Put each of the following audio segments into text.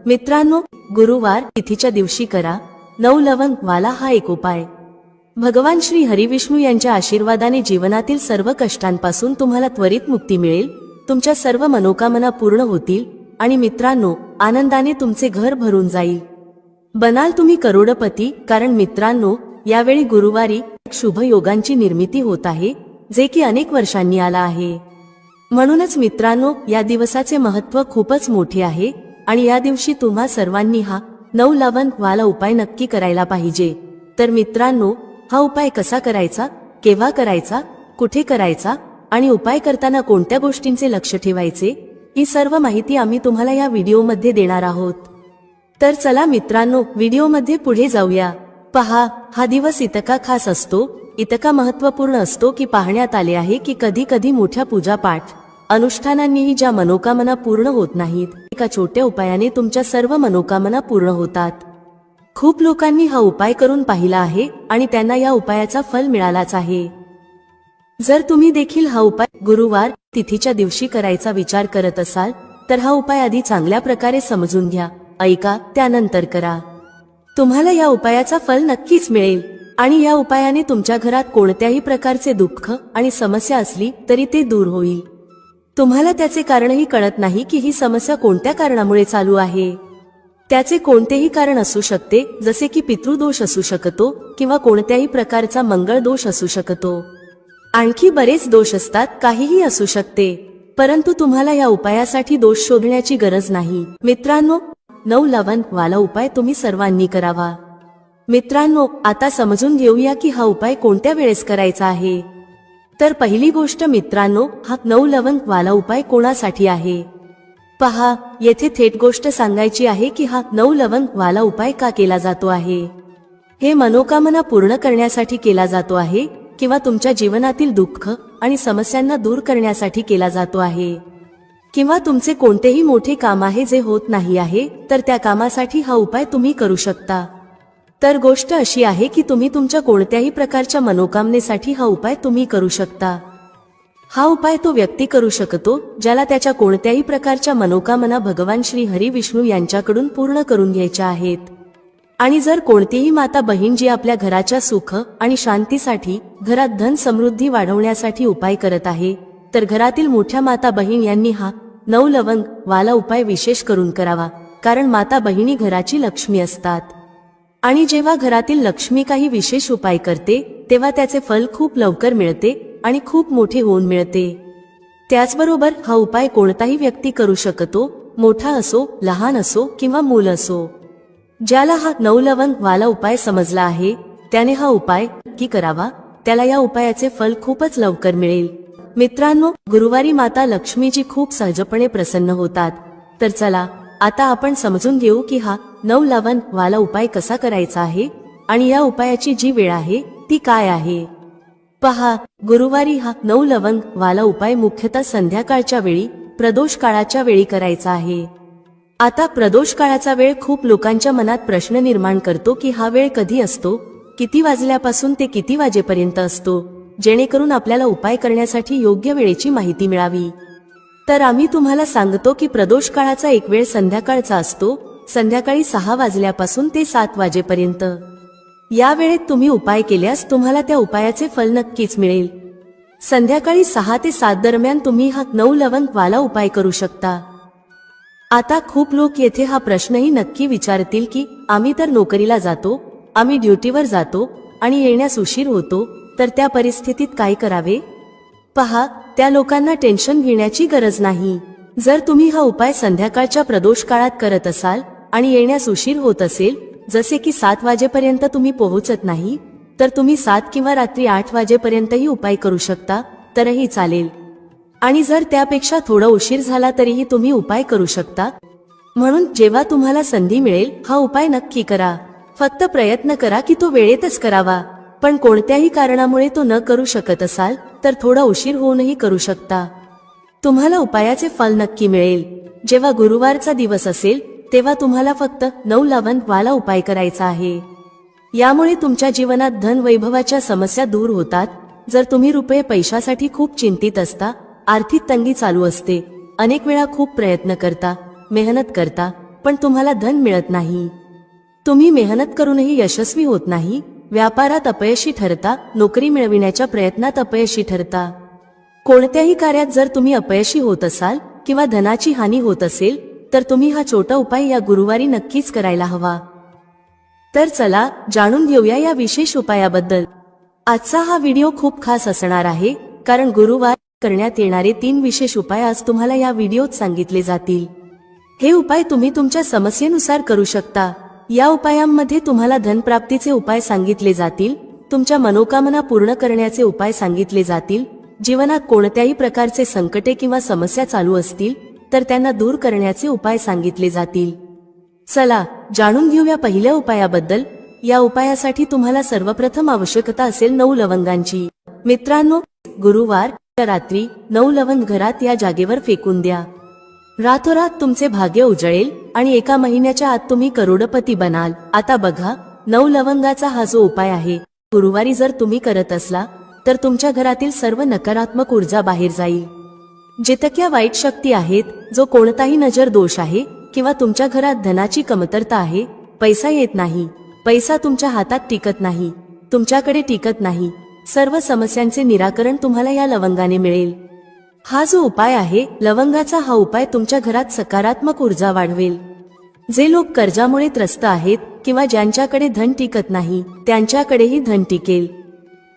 मित्रांनो, गुरुवार तिथीच्या दिवशी करा 9 लवंग वाला हा एक उपाय। भगवान श्री हरिविष्णू यांच्या आशीर्वादाने जीवनातील सर्व कष्टांपासून तुम्हाला त्वरित मुक्ती मिळेल, तुमच्या सर्व मनोकामना पूर्ण होतील आणि मित्रांनो, आनंदाने तुमचे घर भरून जाईल। बनाल तुम्ही करोडपती, कारण मित्रांनो, यावेळी गुरुवारी शुभ योगांची निर्मिती होत आहे, जे की अनेक वर्षांनी आला आहे। म्हणूनच मित्रांनो, या दिवसाचे महत्त्व खूपच मोठे आहे आणि या दिवशी तुम्हा सर्वांनी हा 9 लवंग वाला उपाय नक्की करायला पाहिजे। तर मित्रांनो, हा उपाय कसा करायचा, केव्हा करायचा, कुठे करायचा आणि उपाय करताना कोणत्या गोष्टींचे लक्ष ठेवायचे, ही सर्व माहिती आम्ही तुम्हाला या व्हिडिओमध्ये देणार आहोत। तर चला मित्रांनो, व्हिडिओमध्ये पुढे जाऊया। पहा, हा दिवस इतका खास असतो, इतका महत्त्वपूर्ण असतो की पाहण्यात आले आहे की कधी कधी मोठ्या पूजापाठ अनुष्ठानांनीही ज्या मनोकामना पूर्ण होत नाहीत, एका छोट्या उपायाने तुमच्या सर्व मनोकामना पूर्ण होतात। खूप लोकांनी हा उपाय करून पाहिला आहे आणि त्यांना या उपायाचा फल मिळालाच आहे। जर तुम्ही देखील हा उपाय गुरुवार तिथीच्या दिवशी करायचा विचार करत असाल, तर हा उपाय आधी चांगल्या प्रकारे समजून घ्या, ऐका, त्यानंतर करा। तुम्हाला या उपायाचा फल नक्कीच मिळेल आणि या उपायाने तुमच्या घरात कोणत्याही प्रकारचे दुःख आणि समस्या असली तरी ते दूर होईल। तुम्हाला त्याचे कारणही कळत नाही की ही समस्या कोणत्या कारणामुळे चालू आहे। त्याचे कोणतेही कारण असू शकते, जसे की पितृदोष असू शकतो किंवा कोणत्याही प्रकारचा मंगळ दोष असू शकतो। आणखी बरेच दोष असतात, काहीही असू शकते, परंतु तुम्हाला या उपायासाठी दोष शोधण्याची गरज नाही। मित्रांनो, 9 लवंग वाला उपाय तुम्ही सर्वांनी करावा। मित्रांनो, आता समजून घेऊया की हा उपाय कोणत्या वेळेस करायचा आहे। तर पहिली गोष्ट मित्रांनो, हा 9 लवंग वाला उपाय कोणासाठी आहे। पहा, येथे थेट गोष्ट सांगायची आहे की हा 9 लवंग वाला उपाय का केला जातो आहे। हे मनोकामना पूर्ण करण्यासाठी केला जातो आहे किंवा तुमच्या जीवनातील दुःख आणि समस्यांना दूर करण्यासाठी केला जातो आहे, किंवा तुमचे कोणतेही मोठे काम आहे जे होत नाही आहे, तर त्या कामासाठी हा उपाय तुम्ही करू शकता। तर गोष्ट अशी आहे की तुम्ही तुमच्या कोणत्याही प्रकारच्या मनोकामनेसाठी हा उपाय तुम्ही करू शकता। हा उपाय तो व्यक्ती करू शकतो ज्याला त्याच्या कोणत्याही प्रकारच्या मनोकामना भगवान श्री हरिविष्णू यांच्याकडून पूर्ण करून घ्यायच्या आहेत। आणि जर कोणतीही माता बहीण जी आपल्या घराच्या सुख आणि शांतीसाठी, घरात धन समृद्धी वाढवण्यासाठी उपाय करत आहे, तर घरातील मोठ्या माता बहीण यांनी हा 9 लवंग वाला उपाय विशेष करून करावा, कारण माता बहिणी घराची लक्ष्मी असतात आणि जेव्हा घरातील लक्ष्मी काही विशेष उपाय करते, तेव्हा त्याचे फल खूप लवकर मिळते आणि खूप मोठे होऊन मिळते। त्याचबरोबर हा उपाय कोणताही व्यक्ती करू शकतो, मोठा असो, लहान असो किंवा मूल असो। ज्याला हा 9 लवंग वाला उपाय समजला आहे, त्याने हा उपाय नक्की करावा, त्याला या उपायाचे फल खूपच लवकर मिळेल। मित्रांनो, गुरुवारी माता लक्ष्मीजी खूप सहजपणे प्रसन्न होतात। तर चला, आता आपण समजून घेऊ की हा 9 लवंग वाला उपाय कसा करायचा आहे आणि या उपायाची जी वेळ आहे ती काय आहे। पहा, गुरुवारी हा 9 लवंग वाला उपाय मुख्यतः संध्याकाळच्या वेळी, प्रदोष काळाच्या वेळी करायचा आहे। आता प्रदोष काळाचा वेळ खूप लोकांच्या मनात प्रश्न निर्माण करतो की हा वेळ कधी असतो, किती वाजल्यापासून ते किती वाजेपर्यंत असतो, जेणेकरून आपल्याला उपाय करण्यासाठी योग्य वेळेची माहिती मिळावी। तर आम्ही तुम्हाला सांगतो की प्रदोष काळाचा एक वेळ संध्याकाळचा असतो, संध्याकाळी 6 वाजल्यापासून ते 7 वाजेपर्यंत। या वेळेत तुम्ही उपाय केल्यास तुम्हाला त्या उपायाचे फल नक्कीच मिळेल। संध्याकाळी 6 ते 7 दरम्यान तुम्ही हा 9 लवंग वाला उपाय करू शकता। आता खूप लोक येथे हा प्रश्नही नक्की विचारतील की आम्ही तर नोकरीला जातो, आम्ही ड्युटीवर जातो आणि येण्यास उशीर होतो, तर त्या परिस्थितीत काय करावे। पहा, त्या लोकांना टेन्शन घेण्याची गरज नाही। जर तुम्ही हा उपाय संध्याकाळच्या प्रदोष काळात करत असाल आणि येण्यास उशीर होत असेल, जसे की 7 वाजेपर्यंत तुम्ही पोहोचत नाही, तर तुम्ही 7 किंवा रात्री 8 वाजेपर्यंतही उपाय करू शकता, तरही चालेल। आणि जर त्यापेक्षा थोडा उशीर झाला तरीही तुम्ही उपाय करू शकता। म्हणून जेव्हा तुम्हाला संधी मिळेल, हा उपाय नक्की करा। फक्त प्रयत्न करा की तो वेळेतच करावा, पण कोणत्याही कारणामुळे तो न करू शकत असाल, तर थोडा उशीर होऊनही करू शकता। तुम्हाला उपायाचे फल नक्की मिळेल। जेव्हा गुरुवारचा दिवस असेल, तेव्हा तुम्हाला फक्त 9 लवंग वाला उपाय करायचा आहे। यामुळे तुमच्या जीवनात धन वैभवाच्या समस्या दूर होतात। जर तुम्ही रुपये पैशासाठी खूप चिंतित असता, आर्थिक तंगी चालू असते, अनेक वेळा खूप प्रयत्न करता, मेहनत करता, पण तुम्हाला धन मिळत नाही. तुम्ही मेहनत करूनही यशस्वी होत नाही. व्यापारात अपयशी ठरता, नोकरी मिळविण्याच्या प्रयत्नात अपयशी ठरता. कोणत्याही कार्यात जर तुम्ही अपयशी होत असाल किंवा धनाची हानी होत असेल तर तुम्ही हा छोटा उपाय या गुरुवारी नक्कीच करायला हवा. तर चला जाणून घेऊया या विशेष उपायाबद्दल. आजचा हा व्हिडिओ खूप खास असणार आहे, कारण गुरुवार करण्यात येणारे 3 विशेष उपाय आज तुम्हाला या व्हिडिओत सांगितले जातील. हे उपाय तुम्ही तुमच्या समस्येनुसार करू शकता. या उपायांमध्ये तुम्हाला धनप्राप्तीचे उपाय सांगितले जातील, तुमच्या मनोकामना पूर्ण करण्याचे उपाय सांगितले जातील. जीवनात कोणत्याही प्रकारचे संकटे किंवा समस्या चालू असतील तर त्यांना दूर करण्याचे उपाय सांगितले जातील. चला जाणून घेऊया पहिल्या उपायाबद्दल. या उपायासाठी तुम्हाला सर्वप्रथम आवश्यकता असेल 9 लवंगांची. मित्रांनो, गुरुवार रात्री 9 लवंग घरात या जागेवर फेकून द्या. रातोरात तुमचे भाग्य उजळेल आणि 1 महिन्याच्या आत तुम्ही करोडपती बनाल. आता बघा, 9 लवंगाचा हा जो उपाय आहे, गुरुवारी जर तुम्ही करत असला तर तुमच्या घरातील सर्व नकारात्मक ऊर्जा बाहेर जाईल. जितक्या वाईट शक्ती आहेत, जो कोणताही नजर दोष आहे किंवा तुमच्या घरात धनाची कमतरता आहे, पैसा येत नाही, पैसा तुमच्या हातात टिकत नाही, तुमच्याकडे टिकत नाही, सर्व समस्यांचे निराकरण तुम्हाला या लवंगाने मिळेल. हा जो उपाय आहे, लवंगाचा हा उपाय तुमच्या घरात सकारात्मक ऊर्जा वाढवेल. जे लोक कर्जामुळे त्रस्त आहेत किंवा ज्यांच्याकडे धन टिकत नाही, त्यांच्याकडेही धन टिकेल.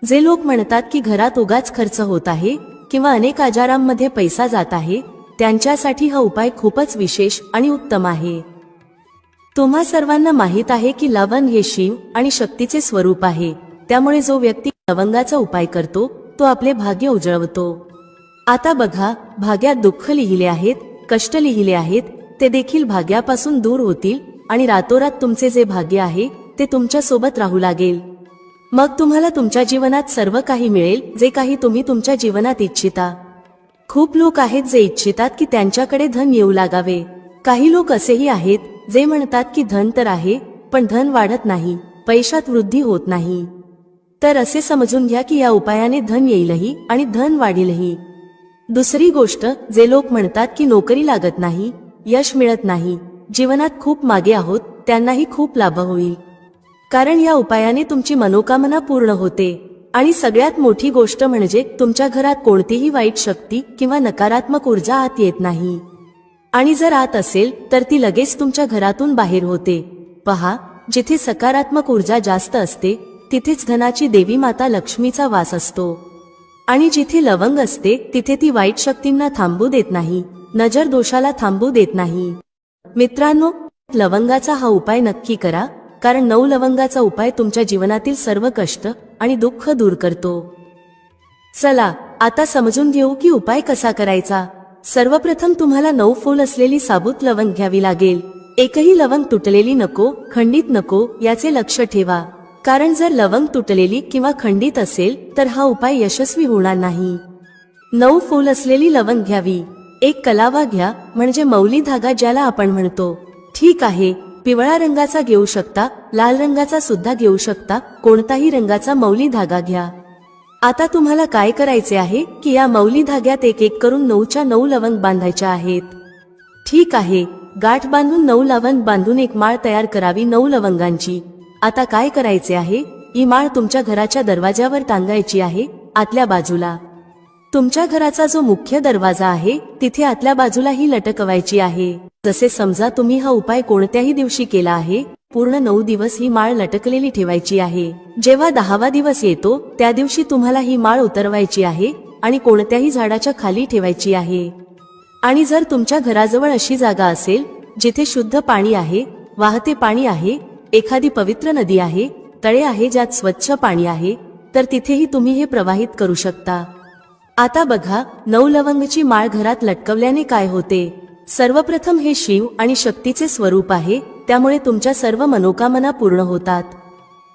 जे लोक म्हणतात की घरात उगाच खर्च होत आहे किंवा अनेक आजारांमध्ये पैसा जात आहे, त्यांच्यासाठी हा उपाय खूपच विशेष आणि उत्तम आहे. तुम्हा सर्वांना माहित आहे की लवंग हे शिव आणि शक्तीचे स्वरूप आहे. त्यामुळे जो व्यक्ती लवंगाचा उपाय करतो तो आपले भाग्य उजळवतो. आता बघा, भाग्यात दुःख लिहिले आहेत, कष्ट लिहिले आहेत, ते देखील भाग्यापासून दूर होतील आणि रातोरात तुमचे जे भाग्य आहे ते तुमच्या सोबत राहू लागेल. मग तुम्हाला तुमच्या जीवनात सर्व काही मिळेल जे काही तुम्ही तुमच्या जीवनात इच्छिता. खूप लोक आहेत जे इच्छितात की त्यांच्याकडे धन येऊ लागावे. काही लोक असेही आहेत जे म्हणतात की धन तर आहे पण धन वाढत नाही, पैशात वृद्धी होत नाही. तर असे समजून घ्या की या उपायाने धन येईलही आणि धन वाढीलही. दुसरी गोष्ट, जे लोक म्हणतात की नोकरी लागत नाही, यश मिळत नाही, जीवनात खूप मागे आहोत, त्यांनाही खूप लाभ होईल. कारण या उपायाने तुमची मनोकामना पूर्ण होते. आणि सगळ्यात मोठी गोष्ट म्हणजे तुमच्या घरात कोणतीही वाईट शक्ती किंवा नकारात्मक ऊर्जा आत येत नाही. आणि जर आत असेल तर ती लगेच तुमच्या घरातून बाहेर होते. पहा, जिथे सकारात्मक ऊर्जा जास्त असते तिथेच धनाची देवी माता लक्ष्मीचा वास असतो. आणि जिथे लवंग असते तिथे ती वाईट शक्तींना थांबू देत नाही, नजर दोषाला थांबू देत नाही. मित्रांनो, लवंगाचा हा उपाय नक्की करा, कारण 9 लवंगाचा उपाय तुमच्या जीवनातील सर्व कष्ट आणि दुःख दूर करतो. चला आता समजून घेऊ की उपाय कसा करायचा. सर्वप्रथम तुम्हाला 9 फूल असलेली साबूत लवंग घ्यावी लागेल. एकही लवंग तुटलेली नको, खंडित नको, याचे लक्ष ठेवा. कारण जर लवंग तुटलेली किंवा खंडित असेल तर हा उपाय यशस्वी होणार नाही. 9 फूल असलेली लवंग घ्यावी. एक कलावा घ्या, म्हणजे मौली धागा ज्याला आपण म्हणतो. ठीक आहे, पिवळा रंगाचा घेऊ शकता, लाल रंगाचा सुद्धा घेऊ शकता, कोणताही रंगाचा मौली धागा घ्या. आता तुम्हाला काय करायचे आहे की या मौली धाग्यात एक एक करून 9च्या 9 लवंग बांधायच्या आहेत. ठीक आहे, गाठ बांधून 9 लवंग बांधून एक माळ तयार करावी 9 लवंगांची. आता काय करायचे आहे, ही माळ तुमच्या घराच्या दरवाजावर टांगायची आहे, आतल्या बाजूला. तुमच्या घराचा जो मुख्य दरवाजा आहे तिथे आतल्या बाजूला ही लटकवायची आहे. जसे समजा तुम्ही हा उपाय कोणत्याही दिवशी केला आहे, पूर्ण 9 दिवस ही माळ लटकलेली ठेवायची आहे. जेव्हा 10वा दिवस येतो त्या दिवशी तुम्हाला ही माळ उतरवायची आहे आणि कोणत्याही झाडाच्या खाली ठेवायची आहे. आणि जर तुमच्या घराजवळ अशी जागा असेल जिथे शुद्ध पाणी आहे, वाहते पाणी आहे, एखादी पवित्र नदी आहे, तळे आहे ज्यात स्वच्छ पाणी आहे, तर तिथेही तुम्ही हे प्रवाहित करू शकता. आता बघा, 9 लवंगची माळ घरात लटकवल्याने काय होते. सर्वप्रथम हे शिव आणि शक्तीचे स्वरूप आहे, त्यामुळे तुमच्या सर्व मनोकामना पूर्ण होतात.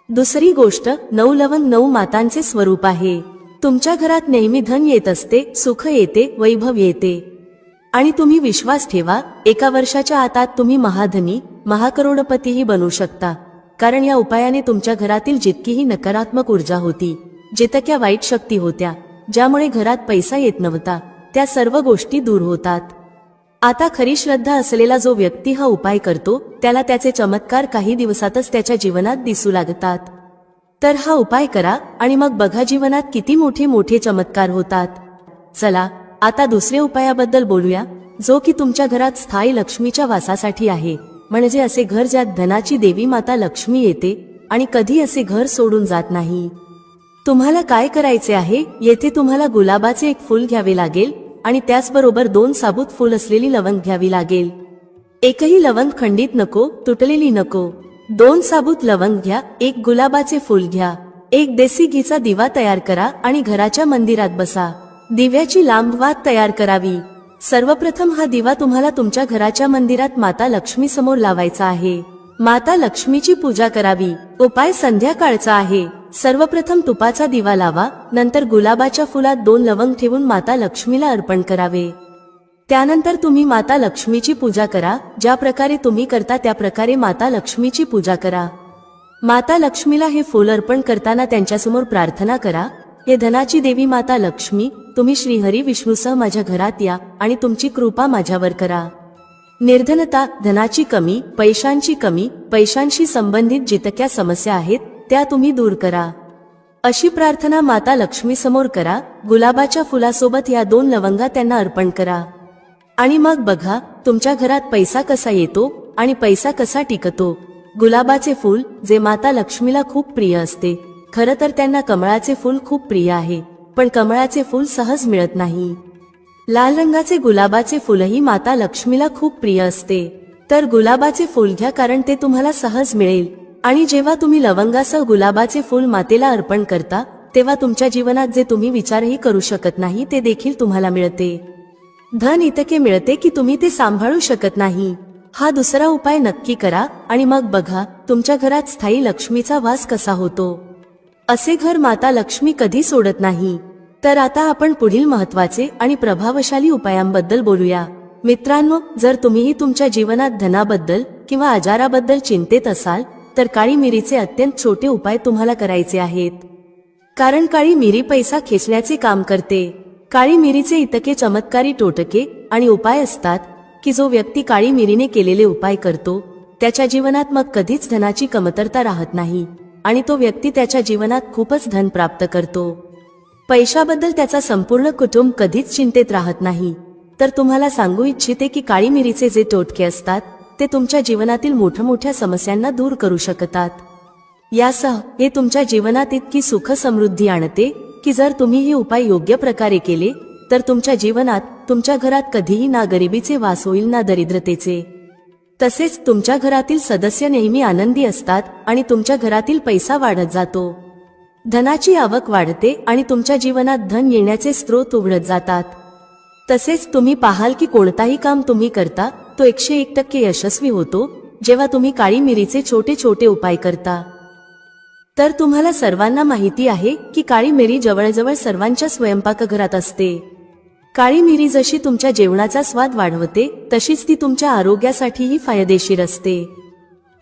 दुसरी गोष्ट, 9 लवंग 9 मातांचे स्वरूप आहे. तुमच्या घरात नेहमी धन येत असते, सुख येते, वैभव येते. आणि तुम्ही विश्वास ठेवा, 1 वर्षाच्या आतात तुम्ही महाधनी, महाकरोडपतीही बनू शकता. कारण या उपायाने तुमच्या घरातील जितकीही नकारात्मक ऊर्जा होती, जितक्या वाईट शक्ती होत्या, ज्यामुळे घरात पैसा येत नव्हता, त्या सर्व गोष्टी दूर होतात. आता खरी श्रद्धा असलेला जो व्यक्ती हा उपाय करतो त्याला त्याचे चमत्कार काही दिवसातच त्याच्या जीवनात दिसू लागतात. तर हा उपाय करा आणि मग बघा जीवनात किती मोठे मोठे चमत्कार होतात. चला आता दुसऱ्या उपायाबद्दल बोलूया, जो की तुमच्या घरात स्थायी लक्ष्मीच्या वासासाठी आहे. म्हणजे असे घर ज्यात धनाची देवी माता लक्ष्मी येते आणि कधी असे घर सोडून जात नाही. तुम्हाला काय करायचे आहे, येथे तुम्हाला गुलाबाचे एक फूल घ्यावे लागेल आणि त्याचबरोबर 2 साबूत फूल असलेली लवंग घ्यावी लागेल. एकही लवंग खंडित नको, तुटलेली नको. 2 साबूत लवंग घ्या, 1 गुलाबाचे फूल घ्या, 1 देसी घीचा दिवा तयार करा आणि घराच्या मंदिरात बसा. दिव्याची लांब वात तयार करावी. सर्वप्रथम हा दिवा तुम्हाला तुमच्या घराच्या मंदिरात माता लक्ष्मी समोर लावायचा आहे. माता लक्ष्मीची पूजा करावी. उपाय संध्याकाळचा आहे. सर्वप्रथम तुपाचा दिवा लावा, नंतर गुलाबाच्या फुलात 2 लवंग ठेवून माता लक्ष्मीला अर्पण करावे. त्यानंतर तुम्ही माता लक्ष्मीची पूजा करा. ज्या प्रकारे तुम्ही करता त्या प्रकारे माता लक्ष्मीची पूजा करा. माता लक्ष्मीला हे फूल अर्पण करताना त्यांच्यासमोर प्रार्थना करा, हे धनाची देवी माता लक्ष्मी, तुम्ही श्रीहरी विष्णूसह माझ्या घरात या आणि तुमची कृपा माझ्यावर करा. निर्धनता, धनाची कमी, पैशांची कमी, पैशांशी संबंधित जितक्या समस्या आहेत त्या तुम्ही दूर करा. अशी प्रार्थना माता लक्ष्मी समोर करा. गुलाबाच्या फुलासोबत या 2 लवंगा त्यांना अर्पण करा. आणि मग बघा तुमच्या घरात पैसा कसा येतो आणि पैसा कसा टिकतो. गुलाबाचे फूल जे माता लक्ष्मीला खूप प्रिय असते. खरं तर त्यांना कमळाचे फूल खूप प्रिय आहे, पण कमळाचे फूल सहज मिळत नाही. लाल रंगाचे गुलाबाचे फूलही माता लक्ष्मीला खूप प्रिय असते. तर गुलाबाचे फूल घ्या, कारण ते तुम्हाला सहज मिळेल. आणि जेव्हा तुम्ही लवंगासह गुलाबाचे फूल मातेला अर्पण करता तेव्हा तुमच्या जीवनात जे तुम्ही विचारही करू शकत नाही ते देखील तुम्हाला मिळते. धन इतके मिळते की तुम्ही ते सांभाळू शकत नाही. हा दुसरा उपाय नक्की करा आणि मग बघा तुमच्या घरात स्थायी लक्ष्मीचा वास कसा होतो. असे घर माता लक्ष्मी कधी सोडत नाही. तर आता आपण पुढील महत्त्वाचे आणि प्रभावशाली उपायांबद्दल बोलूया. मित्रांनो, जर तुम्हीही तुमच्या जीवनात धनाबद्दल किंवा आजाराबद्दल चिंतेत असाल तर काळी मिरीचे अत्यंत छोटे उपाय तुम्हाला करायचे आहेत. कारण काळी मिरी पैसा खेचण्याचे काम करते. काळी मिरीचे इतके चमत्कारी टोटके आणि उपाय असतात की जो व्यक्ती काळी मिरीने केलेले उपाय करतो त्याच्या जीवनात मग कधीच धनाची कमतरता राहत नाही आणि तो व्यक्ती त्याच्या जीवनात खूपच धन प्राप्त करतो. पैशाबद्दल त्याचा संपूर्ण कुटुंब कधीच चिंतेत राहत नाही. तर तुम्हाला सांगू इच्छिते की काळी मिरीचे जे टोटके असतात ते तुमच्या जीवनातील मोठमोठ्या समस्यांना दूर करू शकतात. यासह हे तुमच्या जीवनात इतकी सुख समृद्धी आणते की जर तुम्ही हे उपाय योग्य प्रकारे केले तर तुमच्या जीवनात तुमच्या घरात कधीही ना गरिबीचे वास होईल ना दरिद्रतेचे. तसेच तुमच्या घरातील सदस्य नेहमी आनंदी असतात आणि तुमच्या घरातील पैसा वाढत जातो. धनाची आवक वाढते आणि तुमच्या जीवनात धन येण्याचे स्रोत उघडत जातात. तसेच तुम्ही पाहाल की कोणताही काम तुम्ही करता तो 101% यशस्वी होतो जेव्हा तुम्ही काळी मिरीचे छोटे छोटे उपाय करता. तर तुम्हाला सर्वांना माहिती आहे की काळी मिरी जवळजवळ सर्वांच्या स्वयंपाकघरात असते. काळी मिरी जशी तुमच्या जेवणाचा स्वाद वाढवते तशीच ती तुमच्या आरोग्यासाठीही फायदेशीर असते.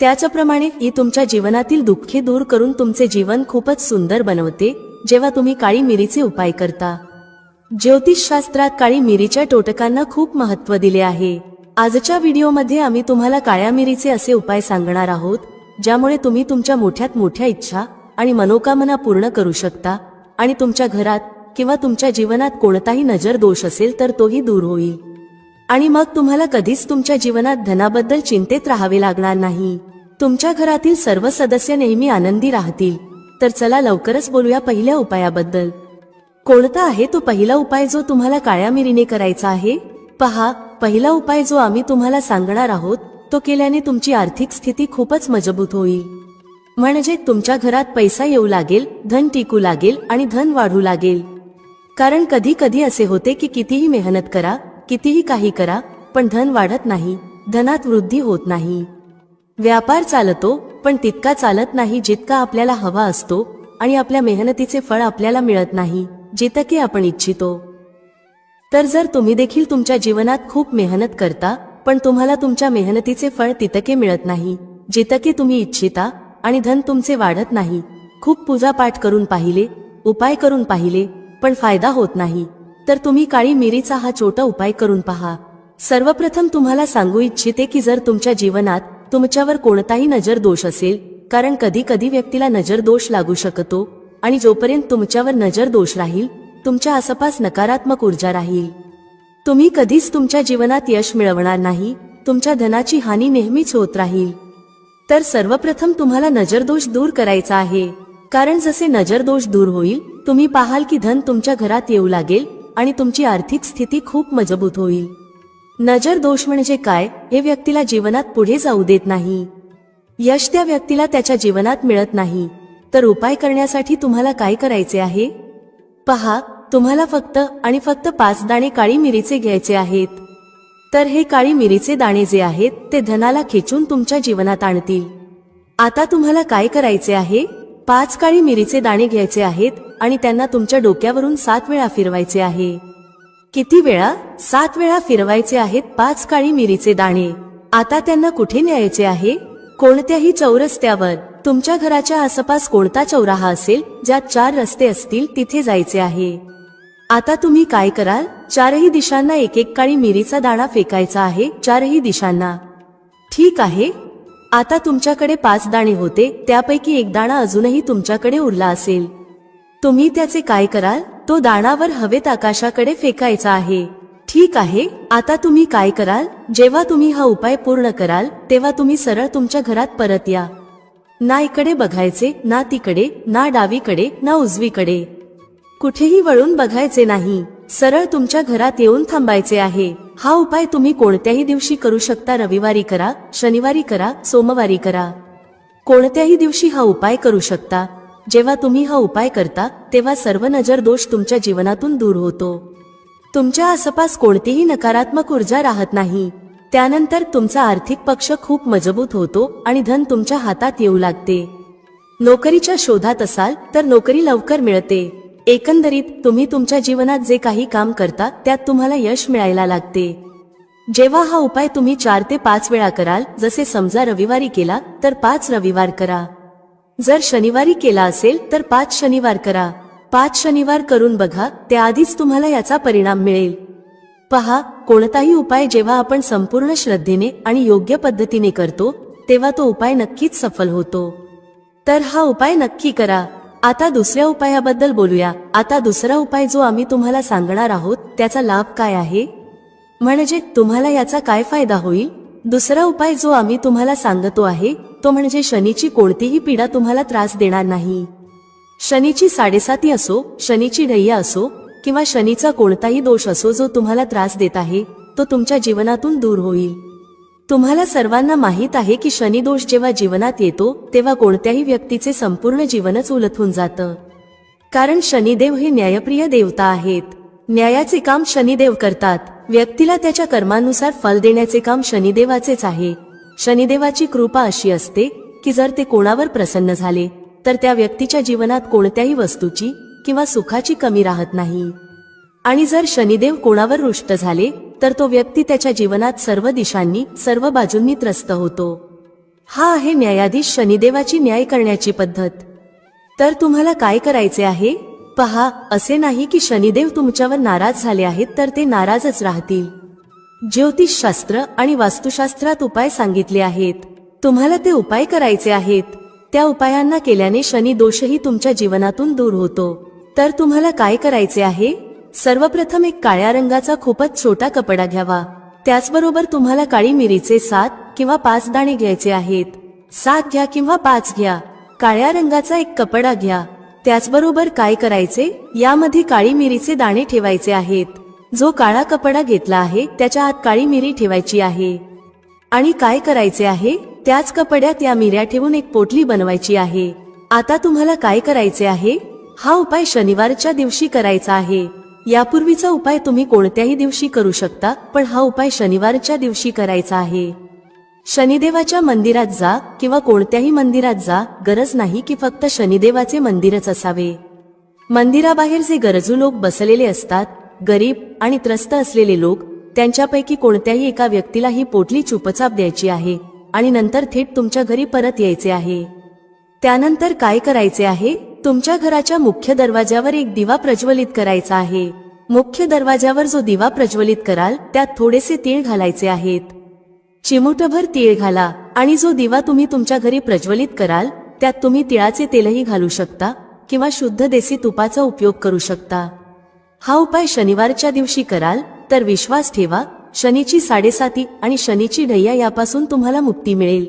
त्याचप्रमाणे ही तुमच्या जीवनातील दुःखे दूर करून तुमचे जीवन खूपच सुंदर बनवते जेव्हा तुम्ही काळी मिरीचे उपाय करता. ज्योतिषशास्त्रात काळी मिरीच्या टोटकांना खूप महत्त्व दिले आहे. आजच्या व्हिडिओमध्ये आम्ही तुम्हाला काळ्या मिरीचे असे उपाय सांगणार आहोत ज्यामुळे तुम्ही तुमच्या मोठ्यात मोठ्या इच्छा आणि मनोकामना पूर्ण करू शकता आणि तुमच्या घरात किंवा तुमच्या जीवनात कोणताही नजर दोष असेल तर तोही दूर होईल. आणि मग तुम्हाला कधीच तुमच्या जीवनात धनाबद्दल चिंतेत राहावे लागणार नाही. तुमच्या घरातील सर्व सदस्य नेहमी आनंदी राहतील. तर चला लवकरच बोलूया पहिल्या उपायाबद्दल. कोणता आहे तो पहिला उपाय जो तुम्हाला काळ्या मिरीने करायचा आहे? पहा, पहिला उपाय जो आम्ही तुम्हाला सांगणार आहोत तो केल्याने तुमची आर्थिक स्थिती खूपच मजबूत होईल. म्हणजे तुमच्या घरात पैसा येऊ लागेल, धन टिकू लागेल आणि धन वाढू लागेल. कारण कधी कधी असे होते की कितीही मेहनत करा, कितीही काही करा, पण धन वाढत नाही, धनात वृद्धी होत नाही. व्यापार चालतो पण तितका चालत नाही जितका आपल्याला हवा असतो आणि आपल्या मेहनतीचे फळ आपल्याला मिळत नाही जितके आपण इच्छितो. तर जर तुम्ही देखील तुमच्या जीवनात खूप मेहनत करता पण तुम्हाला तुमच्या मेहनतीचे फळ तितके मिळत नाही जितके तुम्ही इच्छिता आणि धन तुमचे वाढत नाही, खूप पूजापाठ करून पाहिले, उपाय करून पाहिले पण फायदा होत नाही, तर तुम्ही काळी मिरीचा हा छोटा उपाय करून पहा. सर्वप्रथम तुम्हाला सांगू इच्छिते की जर तुमच्या जीवनात तुमच्यावर कोणताही नजर दोष असेल, कारण कधी कधी व्यक्तीला नजर दोष लागू शकतो, आणि जोपर्यंत तुमच्यावर नजर दोष राहील तुमच्या आसपास नकारात्मक ऊर्जा राहील, तुम्ही कधीच तुमच्या जीवनात यश मिळवणार नाही, तुमच्या धनाची हानी नेहमीच होत राहील. तर सर्वप्रथम तुम्हाला नजरदोष दूर करायचा आहे, कारण जसे नजरदोष दूर होईल तुम्ही पाहाल की धन तुमच्या घरात येऊ लागेल आणि तुमची आर्थिक स्थिती खूप मजबूत होईल. नजर दोष म्हणजे काय हे व्यक्तीला जीवनात पुढे जाऊ देत नाही, यश त्या व्यक्तीला त्याच्या जीवनात मिळत नाही. तर उपाय करण्यासाठी तुम्हाला काय करायचे आहे पहा, तुम्हाला फक्त आणि फक्त 5 दाणे काळी मिरीचे घ्यायचे आहेत. तर हे काळी मिरीचे दाणे जे आहेत ते धनाला खेचून तुमच्या जीवनात आणतील. आता तुम्हाला काय करायचे आहे, 5 काळी मिरीचे दाणे घ्यायचे आहेत आणि त्यांना तुमच्या डोक्यावरून 7 वेळा फिरवायचे आहे. किती वेळा? 7 वेळा फिरवायचे आहेत 5 काळी मिरीचे दाणे. आता त्यांना कुठे न्यायचे आहे? कोणत्याही चौरस्त्यावर. तुमच्या घराच्या आसपास कोणता चौराहा असेल ज्यात 4 रस्ते असतील तिथे जायचे आहे. आता तुम्ही काय कराल, 4ही दिशांना एक एक काळी मिरीचा दाणा फेकायचा आहे, 4ही दिशांना. ठीक आहे. आता तुमच्याकडे 5 दाणे होते, त्यापैकी एक दाणा अजूनही तुमच्याकडे उरला असेल. तुम्ही त्याचे काय कराल, तो दाणावर हवेत आकाशाकडे फेकायचा आहे. ठीक आहे. आता तुम्ही काय कराल, जेव्हा तुम्ही हा उपाय पूर्ण कराल तेव्हा तुम्ही सरळ तुमच्या घरात परत या. ना इकडे बघायचे, ना तिकडे, ना डावीकडे, ना उजवीकडे, कुठेही वळून बघायचे नाही. सरळ तुमच्या घरात येऊन थांबायचे आहे. हा उपाय तुम्ही कोणत्याही दिवशी करू शकता. रविवारी करा, शनिवारी करा, सोमवारी करा, कोणत्याही दिवशी हा उपाय करू शकता. जेव्हा तुम्ही हा उपाय करता तेव्हा सर्व नजर दोष तुमच्या जीवनातून दूर होतो. तुमच्या आसपास कोणतीही नकारात्मक ऊर्जा राहत नाही. त्यानंतर तुमचा आर्थिक पक्ष खूप मजबूत होतो आणि धन तुमच्या हातात येऊ लागते. नोकरीच्या शोधात असाल तर नोकरी लवकर मिळते. एकंदरीत तुम्ही तुमच्या जीवनात जे काही काम करता त्यात तुम्हाला यश मिळायला लागते. जेव्हा हा उपाय तुम्ही 4 ते 5 वेळा कराल, जसे समजा रविवारी केला तर 5 रविवार करा, जर शनिवारी केला असेल तर 5 शनिवार करा. 5 शनिवार करून बघा, त्याआधीच तुम्हाला याचा परिणाम मिळेल. पहा, कोणताही उपाय जेव्हा आपण संपूर्ण श्रद्धेने आणि योग्य पद्धतीने करतो तेव्हा तो उपाय नक्कीच सफल होतो. तर हा उपाय नक्की करा. आता दुसऱ्या उपायाबद्दल बोलूया. आता दुसरा उपाय जो आम्ही तुम्हाला सांगणार आहोत त्याचा लाभ काय आहे, म्हणजे तुम्हाला याचा काय फायदा होईल. दुसरा उपाय जो आम्ही तुम्हाला सांगतो आहे तो म्हणजे शनीची कोणतीही पीडा तुम्हाला त्रास देणार नाही. शनीची 7.5 असो, शनीची ढैया असो किंवा शनीचा कोणताही दोष असो जो तुम्हाला त्रास देत आहे तो तुमच्या जीवनातून दूर होईल. तुम्हाला सर्वांना माहित आहे की शनी दोष जेव्हा जीवनात येतो तेव्हा कोणत्याही व्यक्तीचे संपूर्ण जीवनच उलथून जातं. कारण शनिदेव हे न्यायप्रिय देवता आहेत. न्यायाचे काम शनिदेव करतात. व्यक्तीला त्याच्या कर्मानुसार फल देण्याचे काम शनिदेवाचेच आहे. शनिदेवाची कृपा अशी असते की जर ते कोणावर प्रसन्न झाले तर त्या व्यक्तीच्या जीवनात कोणत्याही वस्तूची किंवा सुखाची कमी राहत नाही. आणि जर शनिदेव कोणावर रुष्ट झाले तर तो व्यक्ती त्याच्या जीवनात सर्व दिशांनी, सर्व बाजूंनी त्रस्त होतो. हा आहे न्यायाधीश शनिदेवाची न्याय करण्याची पद्धत. तर तुम्हाला काय करायचे आहे, पहा, असे नाही की शनिदेव तुमच्यावर नाराज झाले आहेत तर ते नाराजच राहतील. ज्योतिषशास्त्र आणि वास्तुशास्त्रात उपाय सांगितले आहेत. तुम्हाला ते उपाय करायचे आहेत. त्या उपायांना केल्याने शनी दोषही तुमच्या जीवनातून दूर होतो. तर तुम्हाला काय करायचे आहे, सर्वप्रथम एक काळ्या रंगाचा खूपच छोटा कपडा घ्यावा. त्याचबरोबर तुम्हाला काळी मिरीचे 7 किंवा 5 दाणे घ्यायचे आहेत. 7 घ्या किंवा 5 घ्या. काळ्या रंगाचा एक कपडा घ्या. त्याचबरोबर काय करायचे, यामध्ये काळी मिरीचे दाणे ठेवायचे आहेत. जो काळा कपडा घेतला आहे त्याच्या आत काळी मिरी ठेवायची आहे. आणि काय करायचे आहे, त्याच कपड्यात या मिऱ्या ठेवून एक पोटली बनवायची आहे. आता तुम्हाला काय करायचे आहे, हा उपाय शनिवारच्या दिवशी करायचा आहे. यापूर्वीचा उपाय तुम्ही कोणत्याही दिवशी करू शकता, पण हा उपाय शनिवारच्या दिवशी करायचा आहे. शनिदेवाच्या मंदिरात जा किंवा कोणत्याही मंदिरात जा, गरज नाही की फक्त शनिदेवाचे मंदिरच असावे. मंदिराबाहेर जे गरजू लोक बसलेले असतात, गरीब आणि त्रस्त असलेले लोक, त्यांच्यापैकी कोणत्याही एका व्यक्तीला ही पोटली चुपचाप द्यायची आहे आणि नंतर थेट तुमच्या घरी परत यायचे आहे. त्यानंतर काय करायचे आहे, तुमच्या घराच्या मुख्य दरवाजावर एक दिवा प्रज्वलित करायचा आहे. मुख्य दरवाजावर जो दिवा प्रज्वलित कराल त्यात थोडेसे तीळ घालायचे आहेत. चिमूटभर तीळ घाला आणि जो दिवा तुम्ही तुमच्या घरी प्रज्वलित कराल त्यात तुम्ही तिळाचे तेलही घालू शकता किंवा शुद्ध देसी तुपाचा उपयोग करू शकता. हा उपाय शनिवारच्या दिवशी कराल तर विश्वास ठेवा, शनीची 7.5 आणि शनीची ढैया यापासून तुम्हाला मुक्ती मिळेल.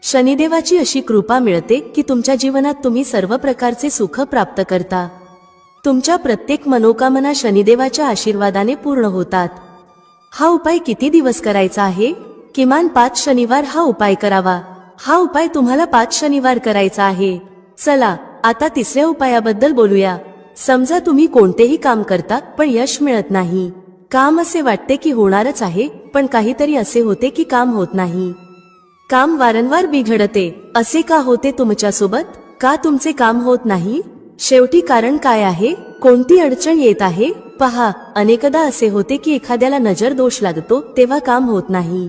शनिदेवाची अशी कृपा मिळते की तुमच्या जीवनात तुम्ही सर्व प्रकारचे सुख प्राप्त करता. तुमच्या प्रत्येक मनोकामना शनिदेवाच्या आशीर्वादाने पूर्ण होतात. हा उपाय किती दिवस करायचा आहे? किमान 5 शनिवार हा उपाय करावा. हा उपाय तुम्हाला 5 शनिवार करायचा आहे. चला आता तिसऱ्या उपायाबद्दल बोलूया. समजा तुम्ही कोणतेही काम करता पण यश मिळत नाही. काम असे वाटते की होणारच आहे पण काहीतरी असे होते की काम होत नाही. काम वारंवार बिघडते. असे का होते तुमच्यासोबत? का तुमचे काम होत नाही? शेवटी कारण काय आहे? कोणती अडचण येत आहे? पहा, अनेकदा असे होते की एखाद्याला नजर दोष लागतो तेव्हा काम होत नाही.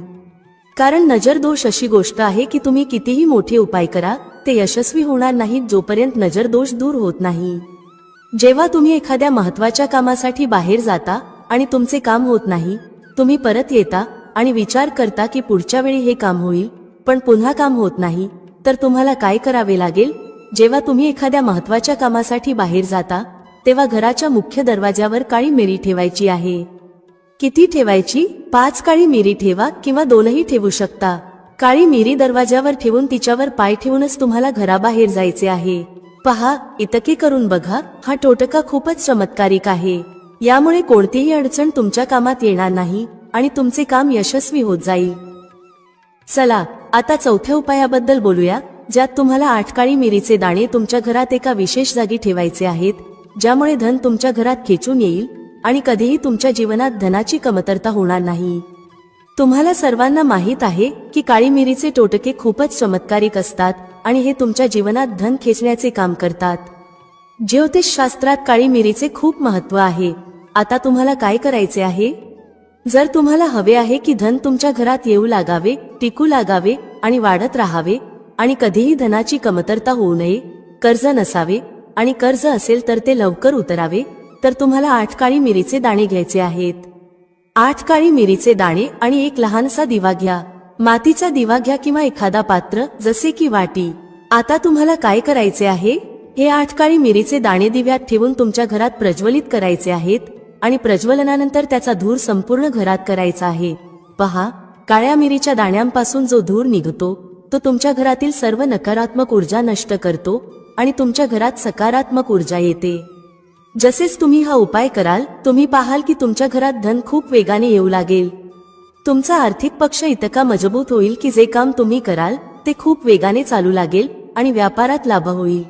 कारण नजर दोष अशी गोष्ट आहे की तुम्ही कितीही मोठे उपाय करा ते यशस्वी होणार नाहीत जोपर्यंत नजर दोष दूर होत नाही. जेव्हा तुम्ही एखाद्या महत्त्वाच्या कामासाठी बाहेर जाता आणि तुमचे काम होत नाही, तुम्ही परत येता आणि विचार करता की पुढच्या वेळी हे काम होईल, पण पुन्हा काम होत नाही, तर तुम्हाला काय करावे लागेल? जेव्हा तुम्ही एखाद्या महत्त्वाच्या कामासाठी बाहेर जाता तेव्हा घराच्या मुख्य दरवाजावर काळी मिरी ठेवायची आहे. किती ठेवायची? 5 काळी मिरी ठेवा किंवा 2ही ठेवू शकता. काळी मिरी दरवाजावर ठेवून तिच्यावर पाय ठेवूनच तुम्हाला घराबाहेर जायचे आहे. पहा, इतके करून बघा, हा टोटका खूपच चमत्कारिक आहे. यामुळे कोणतीही अडचण तुमच्या कामात येणार नाही आणि तुमचे काम यशस्वी होत जाईल. चला आता चौथ्या उपायाबद्दल बोलूया, ज्यात तुम्हाला 8 काळी मिरीचे दाणे तुमच्या घरात एका विशेष जागी ठेवायचे आहेत, ज्यामुळे धन तुमच्या घरात खेचून येईल आणि कधीही तुमच्या जीवनात धनाची कमतरता होणार नाही. तुम्हाला सर्वांना माहित आहे की काळी मिरीचे टोटके खूपच चमत्कारिक असतात आणि हे तुमच्या जीवनात धन खेचण्याचे काम करतात. ज्योतिषशास्त्रात काळी मिरीचे खूप महत्त्व आहे. आता तुम्हाला काय करायचे आहे? जर तुम्हाला हवे आहे की धन तुमच्या घरात येऊ लागावे, टिकू लागावे आणि वाढत राहावे आणि कधीही धनाची कमतरता होऊ नये, कर्ज नसावे आणि कर्ज असेल तर ते लवकर उतरावे, तर तुम्हाला 8 काळी मिरीचे दाणे घ्यायचे आहेत. 8 काळी मिरीचे दाणे आणि एक लहानसा दिवा घ्या. मातीचा दिवा घ्या किंवा एखादा पात्र जसे की वाटी. आता तुम्हाला काय करायचे आहे? हे 8 काळी मिरीचे दाणे दिव्यात ठेवून तुमच्या घरात प्रज्वलित करायचे आहेत आणि प्रज्वलनानंतर त्याचा धूर संपूर्ण घरात करायचा आहे. पहा, काळ्या मिरीच्या दाण्यांपासून जो धूर निघतो तो तुमच्या घरातील सर्व नकारात्मक ऊर्जा नष्ट करतो आणि तुमच्या घरात सकारात्मक ऊर्जा येते. जसेच तुम्ही हा उपाय कराल, तुम्ही पाहाल की तुमच्या घरात धन खूप वेगाने येऊ लागेल. तुमचा आर्थिक पक्ष इतका मजबूत होईल की जे काम तुम्ही कराल ते खूप वेगाने चालू लागेल आणि व्यापारात लाभ होईल.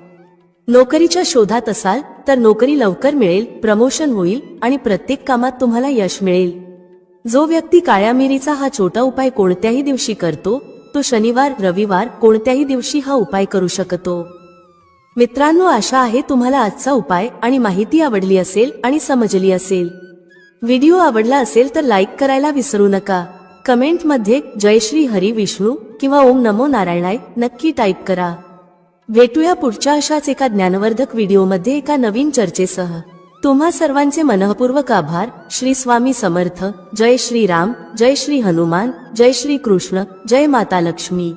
नोकरीच्या शोधात असाल तर नोकरी लवकर मिळेल, प्रमोशन होईल आणि प्रत्येक कामात तुम्हाला यश मिळेल. जो व्यक्ती काळ्या मिरीचा हा छोटा उपाय कोणत्याही दिवशी करतो तो शनिवार, रविवार कोणत्याही दिवशी हा उपाय करू शकतो. मित्रांनो, आशा आहे तुम्हाला आजचा उपाय आणि माहिती आवडली असेल आणि समजली असेल. व्हिडिओ आवडला असेल तर लाईक करायला विसरू नका. कमेंटमध्ये जय श्री हरी विष्णू किंवा ओम नमो नारायणाय नक्की टाईप करा. भेटूया पुढच्या अशाच एका ज्ञानवर्धक व्हिडिओमध्ये एका नवीन चर्चेसह. तुम्हा सर्वांचे मनःपूर्वक आभार. श्री स्वामी समर्थ. जय श्री राम, जय श्री हनुमान, जय श्री कृष्ण, जय माता लक्ष्मी.